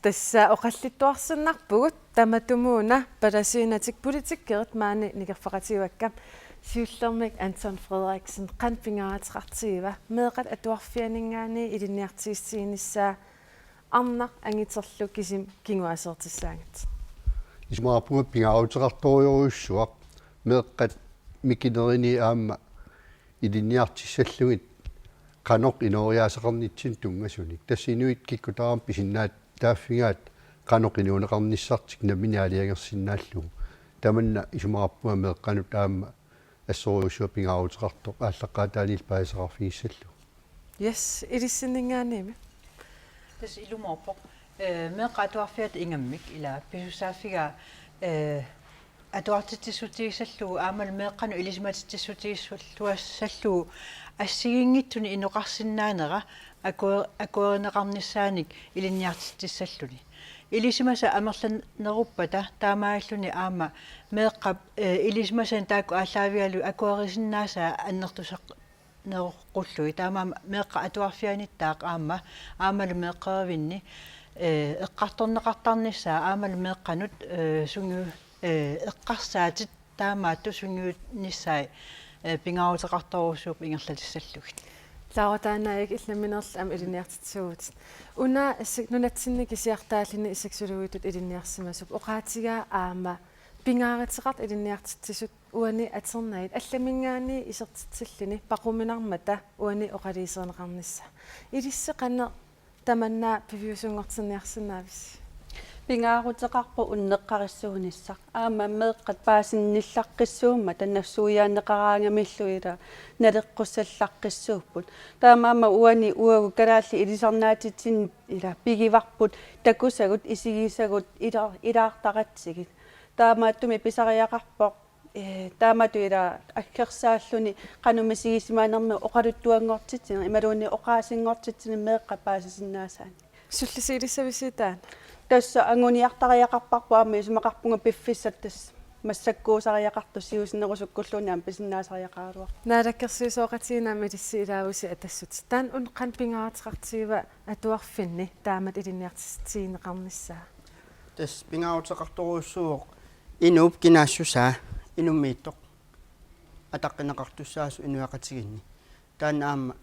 Tässä oqallittuarsinnarpugut tamatumuuna palasiinatik politikkerit maani nikerfaqatiuakkam siullermik Anton Frederiksen qanpingaatiqartiiva meeqat atuarfianingaani ilinniartiissiinissaa arnaq angiterlu kisim kinguasertissaangat ismaarpunga pingautiqartoriuruissuaq meeqqat mikinerini aamma ilinniartissallugit qanoq inoriaasaqarnitsin tuнгасуник тассинуит киккутаарам писиннаат тааффигаат qanoq inuuneqarnissartik наминиалиагерсиннааллугу таманна исумаарпуа меэққанут аама ассориуссуа пингаутеқарто ааллаққаатаанил паасақарфигиссаллу yes илиссиннингааними тас илуморпоқ меэққатуарфиат ингаммик ила писусааффига атуартитсутигиссаллугу аамал меэққану илисматитсутигиссаллуассаллугу ассигингитсуни инуқарсинаанера акуеринеқарниссааник илинниартиттиссаллуни илисимаса амерланеруппата таамааллуни аама меэққап илисимасан таакку ааллаавиалу акуерисиннаасаа аннертусақ нерқуллуи таамаа меэққа атуарфианиттаақ аамалу меэққеривинни эққарторнеқартарниссаа аамалу меэққанут сунгу эққарсаатит таамаатту сунгуунниссаа пингаутеқарторуусууп ингерлатиссаллугит лааватаанааг илламинерл ам илиниартитсуут уна нунатсинник исиартааллини исаксулугитут илинниарсимасуп оqaatigaa аама пингааратеқарт илинниартитсисут уани атернаит алламингаани исертитсиллини пақуминармата уани оқалиисернеқарнисса илиссеқанне таманнаа пивиусунгортинниарсинаавис пингаарутеқарпу уннеққариссуунissaq аама меэққат паасинниллаққиссуумма таннассууяанеқараангамиллуила налеққуссаллаққиссууппут таамаама уани уагу калаалли илисарнаатитсин ила пигиварпут такусагут исигисагут илаартаратсигит таамааттуми писариақарпоқ таамату ила аккерсааллуни қанумисигисимаанерми оқалуттуангортитсин ималуунни оқаасингортитсин меэққа паасисиннаасаани суллисиилиссависитаан тасса ангуниартариақарпарпуами исумақарпунга пиффиссат тас массаккуусариақарту сиусинерусуккуллуниам писиннаасариақааруа наалаккерсуисооқатиинаами илиссиилаавуси атассут таан ун қанпингаатеқартиива атуарфинни таамат илинниартистиинеқарниссаа тас пингаутеқарторуссууоқ инууп кинаассусаа инуммииттоқ атаққинеқартуссаасу инуақатигинни таан аама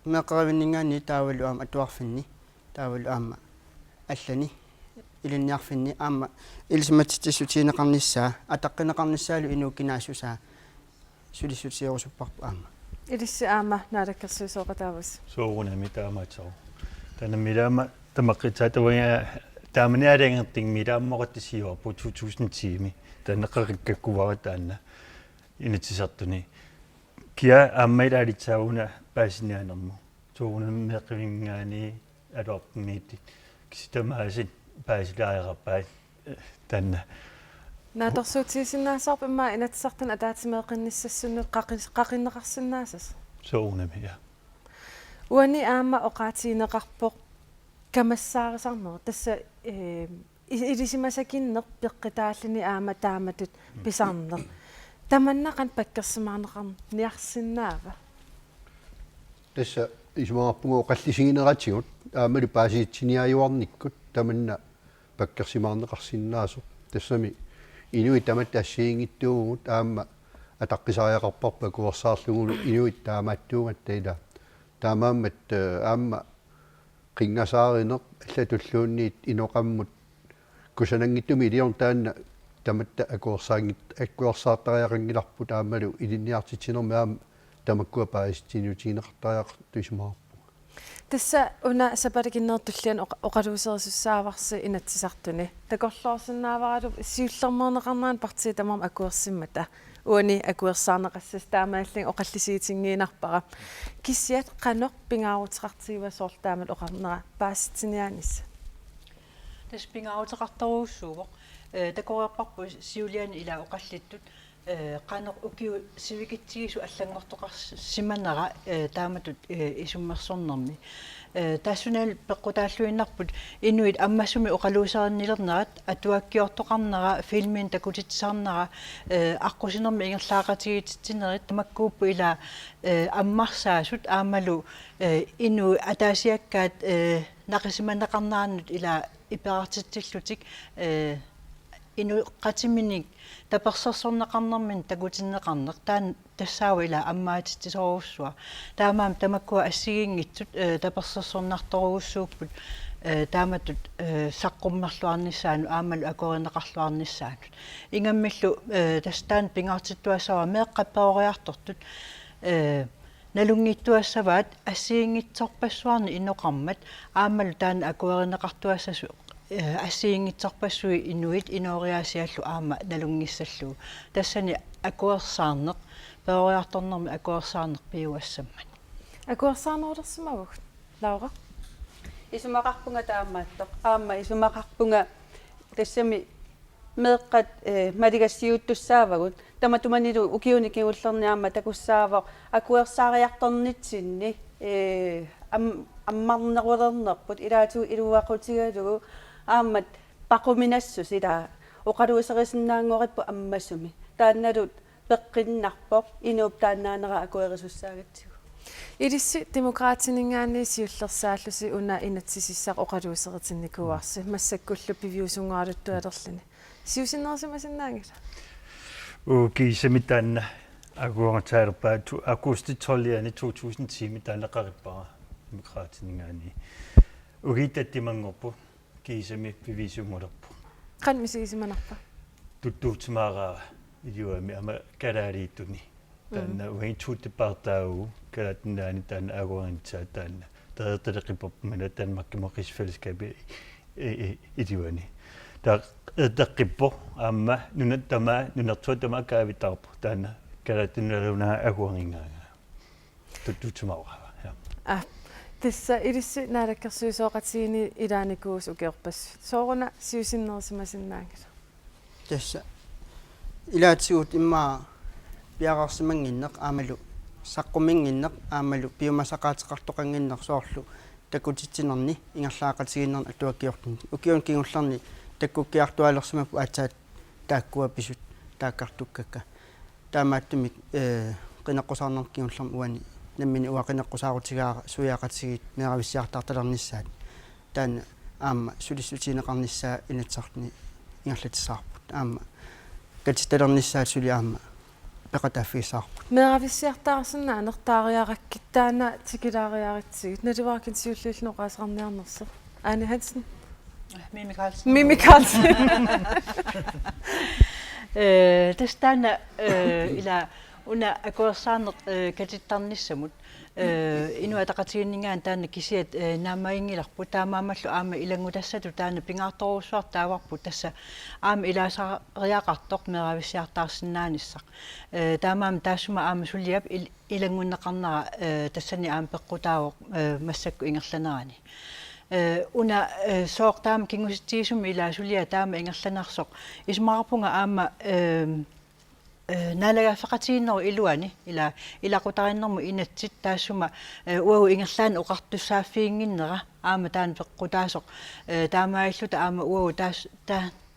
меққеривиннингаани таавалу аама атуарфинни таавалу аама аллани илинниарфинни аама илисматитсутиинеқарниссаа атаққинеқарниссаалу инуу кинаассусаа сулиссутиерусуппарпу аама илисси аама наалаккерсуисооқатаавус соорунами таамаатсоо танаммилаама тамаққитаатавага тааманиалангертингмилааммоқаттисиуарпу 2000 тими танеқариккаккувара таанна инатисартуни киа ааммаилаалитсаагуна паасинианерму соорунаммеққивингаани алуарпумиитти киситамаасит паасилааераппаат танна нааторсуутиисиннаасаарп имма инатсартан атаатимеэқинниссассунут қақиннеқарсинаасас соорунами уани аама оқаатиинеқарпоқ камассаарисарнер тасса илисимасакиннер пеққитааллини аама тааматут писарнер таманнақан паккерсимаарнеқарн ниарсинаава тасса исмаарпугоо қаллисигинератигут аамали паасиитсиниаюарниккут таманна паккерсимаарнеқарсинаасо тассами инуи тамат тассиингиттуугут аама атаққисариақарпарпа куерсаарлугулу инуит таамааттуугат таила таамааммат аама қингасааринеқ аллатуллуунниит иноқаммут кусанангиттуми илиорн таанна таматта акуерсаартариақангиларпут аамалу илинниартитсинерми аама тамаккуа паистинутинеқартариақ тусмаарпу тасса уна сапаликиннертуллиан оқалуусерисуссааварси инатсисартуни такорлоорсинааваралу сиуллермернеқарнаан партии тамарма акуерсиммата уани акуерсаарнеқассас таамааллин оқаллисиитингиинарпара киссиат қанеқ пингаарутеқартигива соорлтаамал оқарнера паасситсинианис тас пингаарутеқарторуussууво такореерпарпу сиулиани ила оқаллиттут qanor ukiu sivikittigisu аллангортоқарсиманера тааматут исуммерсорнэрми тассунал пеққутааллуиннарпут инуит аммассуми оқалуусериннилернерат атуаккиортоқарнера филмин такутитсаарнера аққусинерми ингерлаақатигитсинерит тамаккууппу ила аммарсаасут аамалу ину атаасиаккаат нақисиманеқарнаанут ила иперартитсиллутик ину қатиминик таперсерсорнеқарнэрмин такутиннеқарнеқ таан тассаава ила аммаатиттисоруссуа таамаам тамаккуа ассигингитсут таперсерсорнарторуссууппут тааматут саққуммерлуарниссаану аамалу акоринеқарлуарниссаанут ингаммиллу тастаан пингаартиттуассава меэққаппеориартортут налунгиттуассаваат ассигингитсорпассуарни инноқармат аамалу таан акоринеқартуассасу ассигингитсорпассуи инуит инориаасиаллу аама налунгиссаллуу тассани акуерсаарнеқ пеориарторнэрми акуерсаарнеқ пиуассаммат акуерсаарнерулерсимавуг лаура исумақарпунга таамааттоқ аама исумақарпунга тассами меэққат малигассиуттуссаавагут таматуманилу укиуникиуллерниарма такуссаавоқ акуерсаариарторнитсинни аммарнерулернерпут илаату илуақутигалугу аамат пақуминассус ила оқалуусерисиннаангориппу аммассуми таанналут пеққиннарпоқ инууп тааннаанера акуерисуссаагатсигу илисси демократинингаани сиуллерсааллуси уна инатсисиссақ оқалуусеритинникуарси массаккуллу пивиусунгаалутту алерлани сиусиннерсимасиннаангила кисамитаанна акуангатаалерпаату акуститсоллиани 2000 тими таанеқариппара демократинингаани угитаттимангорпу кисами пивисумулерпу қан мисигисиманарпа туттуутимаараа илиуами ама калаалииттуни таанна уинтуутипартаау калатнаани таанна агуанитсаа таанна таерталеқиппарпумана таанмаккимоқисфэлскаби илиуани та эдаққиппо аама нунаттама нунертуатама каавитарпу таанна калатинналуна агуангингаага туттуутимаараа я тасса илисси наалаккерсуисооқатсигини илааникуус укеорпас сооруна сиусиннерсимасиннаангила тасса илаатсигут иммаа пиарарсимангиннеқ аамалу саққумингиннеқ аамалу пиумасақаатеқартоқангиннеқ соорлу такутитсинерни ингерлаақатигиннерни атуаккиортни укиун кигуллерни таккуккиартуалерсимапу аатсаат тааккуа писут тааккартуккакка таамааттумик қинеққусаарнеркигуллерми уани наммини уақинеққусаарутигаара суяақатигит мерависсиартарталерниссаат таана аама сулиссутинеқарниссаа инатсартни ингерлатисаарпут аама катиталерниссаат сули аама пеқатааффисаарпут мерависсиартаарсинаа анертаариараккит таана тикилаариаритсигит наливаакин сиуллиулнеқаасарниарнерсо Ane Hansen Mimi Carlsen Mimi Carlsen тастана ила уна акуерсаарнеқ катиттарнissamут инуатақатигиннингаан таана кисиат наамаингиларпу таамаамаллу аама илангутассату таана пингаарторуссуар тааварпу тасса аама илаасариақартоқ мерависсиартаарсинааниссақ таамаама таассума аама сулиап илангуннеқарнера тассани аама пеққутаавоқ массакку ингерланерани уна сооқ таама кингуситсигисум илаасулиа таама ингерланаарсоқ исмаарпунга аама налагаффақатигиннеру илуани илақутариннэрму инатсит таассума уагу ингерлаан оқартуссааффиингиннера аама таан пеққутаасоқ таамаиллута аама уагу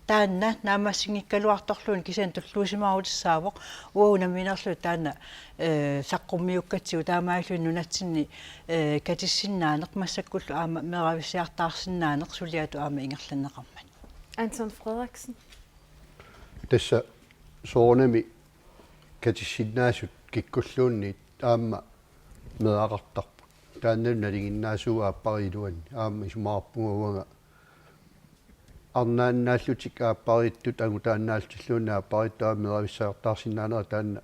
таанна наамассингиккалуарторлуун кисаан туллуусимаарутиссаавоқ уагу наминерлу таана саққуммиуккатсигу таамаиллуин нунатсинни катиссиннаанеқ массаккуллу аама мерависсиартаарсиннаанеқ сулиату аама ингерланнеқармат Anton Frederiksen тасса соорнами катиссиннаасут киккуллуунни аама меақартарпу тааннал налигиннаасуа аппарилуани аама исумаарпугауага арнааннааллутик ааппариттут агутааннаалтиллуунаа аппариттаа мерависсаартаарсиннаанера таанна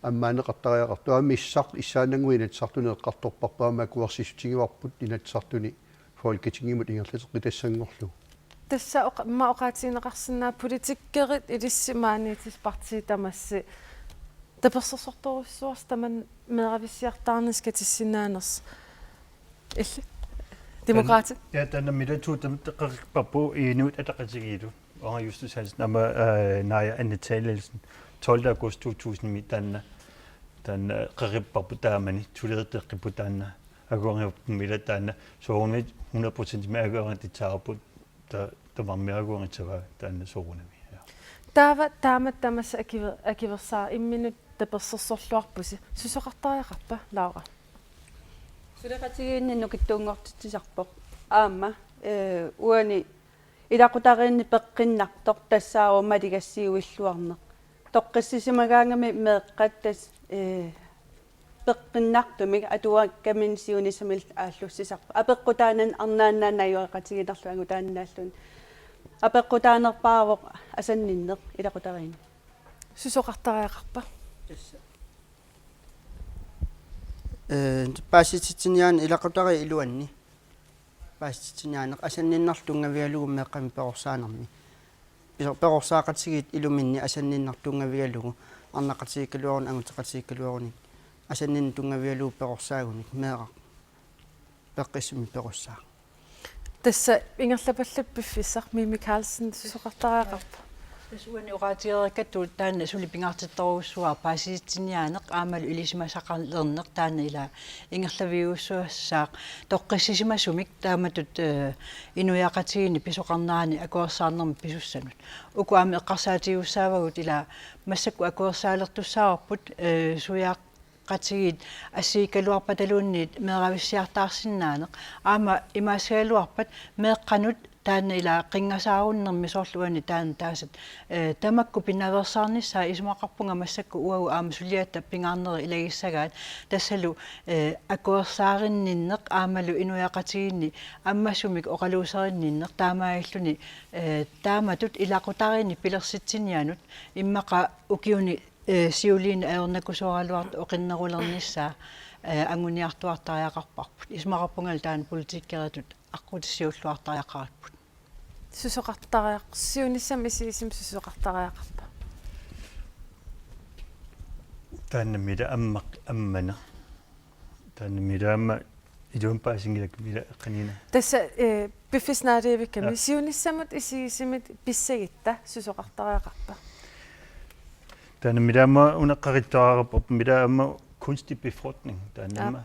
аммаанеқартариақарту амиссақ иссаанангуинат сартунеэққарторпарпаама куарсисутигиварпут инатсартуни фолкитингимут ингерлатеққи тассангорлу тасса ма оқаатинеқарсинаа политиккерит илиссимааниитис партиитамасси таперсорторуссуарс таман меэрависсиартаарнис катиссинаанерс илли демократи ja tänne mitä tuuta teqarpappu inuit ataqatigilu og justus hans nama naja annetalelsen 12. august 2000 tanna tan qaripparpu taamani tuleerteqqipu tanna aguangippu mila tanna soornit 100% meaguangit taarput tamarmiaguangitsava tanna soornami taamat tamassa akiversaa imminut tapersorsorluarpusi susoqartariaqarpa Laura Suleqatigiinni nukittuungortitsisarpoq aamma uani ilaqutariinni peqqinnartoq tassaaruuma ligassiuilluarneq toqqissisimagaangami meeqqattas peqqinnartumik atuakkamin siunisamil aallussisarpa apeqqutaanan arnaannaanayuaqatiginerluangu taannaallun apeqqutaanerpaaroq asanninneq ilaqutariin susoqartariaqarpa paasititiniaan ilaqutari iluanni paasititiniaaneq asanninnartungavialugu meeqqami peqorsaanermi peqorsaaqatigit iluminni asanninnartungavialugu arnaqatiikkaluarun anguteqatiikkaluaruni asannin tungavialugu peqorsaagunik meeqaq peqqissimi peqossaa tassa ingerlapallappiffissaq Mimi Carlsen susoqartariaqarpa Suani uqaatigerikattu taanna sulipingaartittoruussuar paasititiniaaneq aamalu ilisimasaqarlerneq taanna ila ingerlaviussuassaaq toqqissisimasumik taamatut inuyaqatigiini pisoqarnaani akuersaarnermi pisussanut uku aami eqqarsaatigiussaavagut ila massakku akuersaalertussaawarput suyaaqatigit assiikaluarpataluunniit meeravissiartaarsinnaaneq aama imaasigaluarpat meeqqanut taanna ila qingasaaruunnermi soorluani taanna taasat tamakku pinaversaarnissaa isumaqarpunga massakku uagu aama suliatta pingaarneri ilagissagaat tassalu akuersaarinninneq aamalu inuyaqatigiinni ammasumik oqaluuserinninneq taamaalluni taamatut ilaqutariini pilersitsinianut immaqa ukiuni siuliina aornakusoraluart oqinnerulernissaa anguniartuartariaqarparput isumaqarpungal taan politikkeritut aqutissiulluartariaqariput susoqartariaq siunissam isiisim susoqartariaqarpa tanna mida ammana tanna mida amma idun paasingilak mida qanina tassa piffisnaariivikkami siunissamut isiisimit pissagitta susoqartariaqarpa tanna mida amma unaqqarittuararpop mida amma kunstig befrugtning tanna amma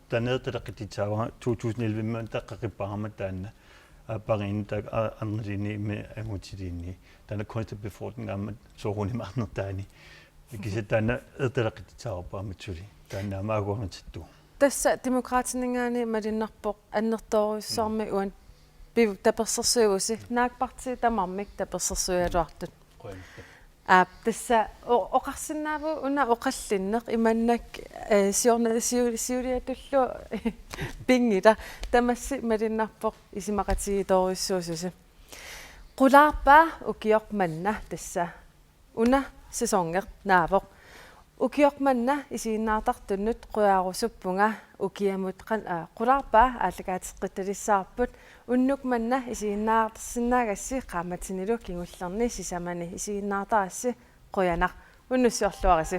tanna taqititsaava 2011 man taqqaqippaarma tanna apparin tak anrini me emotidini tanna kunstig befrugtning amma sooruni marnertaani kisetanna taqititsaarpaamitsuli tanna amaaguarnatittu tassa demokraatiningaani malinnarpoq annertoruissaarmi uan tapersersuusi naakparti tamarmik tapersersualuartut tassa oqarsinnaavu una oqallinneq imannak siuliatullu pingita tamassi malinnarpoq isimaqatigiitoruissuususi qulaarpa ukiormanna tassa una sesongeq naavoq ukiormanna isiinnaartartunnut quyaarusuppunga ukiamut qulaarpa aallakaatiqqitalissaarput unnukmanna isiinnaartarsinnaagassi qaamatinilu kingullerni sisamani isiinnaartarassi quyanaq unnussiorluarisi